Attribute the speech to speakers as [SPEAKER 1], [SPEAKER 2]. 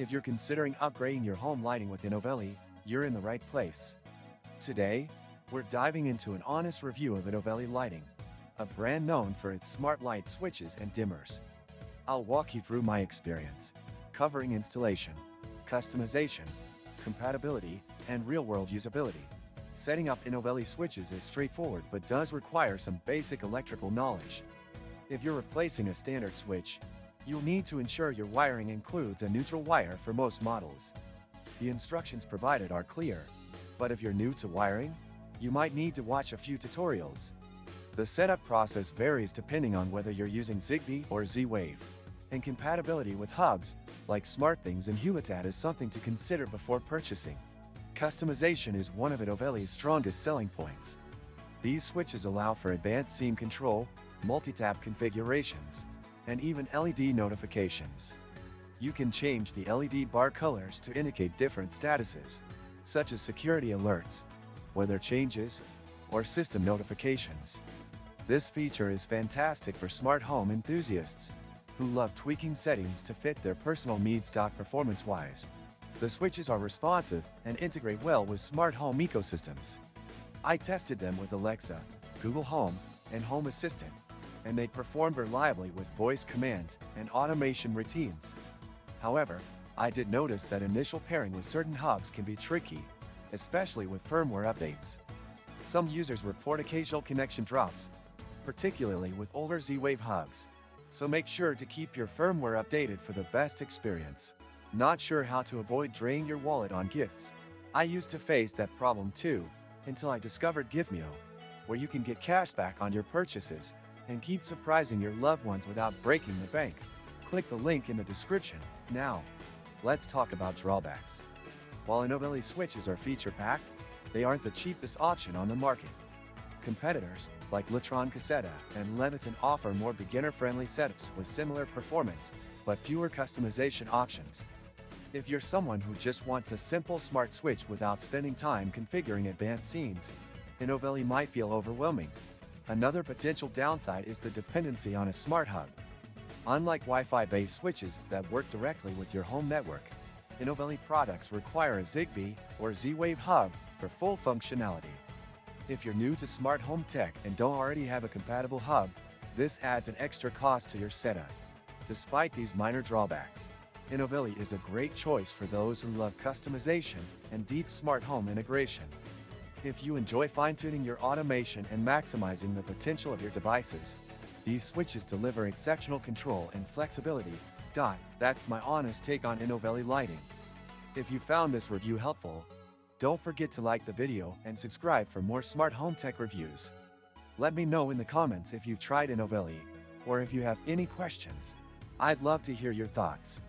[SPEAKER 1] If you're considering upgrading your home lighting with Inovelli, you're in the right place. Today, we're diving into an honest review of Inovelli lighting, a brand known for its smart light switches and dimmers. I'll walk you through my experience, covering installation, customization, compatibility, and real-world usability. Setting up Inovelli switches is straightforward but does require some basic electrical knowledge. If you're replacing a standard switch, you'll need to ensure your wiring includes a neutral wire for most models. The instructions provided are clear, but if you're new to wiring, you might need to watch a few tutorials. The setup process varies depending on whether you're using Zigbee or Z-Wave, and compatibility with hubs, like SmartThings and Humitat, is something to consider before purchasing. Customization is one of Inovelli's strongest selling points. These switches allow for advanced seam control, multi-tap configurations, and even LED notifications. You can change the LED bar colors to indicate different statuses, such as security alerts, weather changes, or system notifications. This feature is fantastic for smart home enthusiasts who love tweaking settings to fit their personal needs. Performance-wise, the switches are responsive and integrate well with smart home ecosystems. I tested them with Alexa, Google Home, and Home Assistant, and they performed reliably with voice commands and automation routines. However, I did notice that initial pairing with certain hubs can be tricky, especially with firmware updates. Some users report occasional connection drops, particularly with older Z-Wave hubs, so make sure to keep your firmware updated for the best experience. Not sure how to avoid draining your wallet on gifts? I used to face that problem too, until I discovered Gifmeo, where you can get cash back on your purchases and keep surprising your loved ones without breaking the bank. Click the link in the description. Now, let's talk about drawbacks. While Inovelli switches are feature-packed, they aren't the cheapest option on the market. Competitors, like Latron Caseta and Leviton, offer more beginner-friendly setups with similar performance, but fewer customization options. If you're someone who just wants a simple smart switch without spending time configuring advanced scenes, Inovelli might feel overwhelming. Another potential downside is the dependency on a smart hub. Unlike Wi-Fi-based switches that work directly with your home network, Inovelli products require a Zigbee or Z-Wave hub for full functionality. If you're new to smart home tech and don't already have a compatible hub, this adds an extra cost to your setup. Despite these minor drawbacks, Inovelli is a great choice for those who love customization and deep smart home integration. If you enjoy fine-tuning your automation and maximizing the potential of your devices, these switches deliver exceptional control and flexibility. That's my honest take on Inovelli lighting. If you found this review helpful, don't forget to like the video and subscribe for more smart home tech reviews. Let me know in the comments if you've tried Inovelli, or if you have any questions. I'd love to hear your thoughts.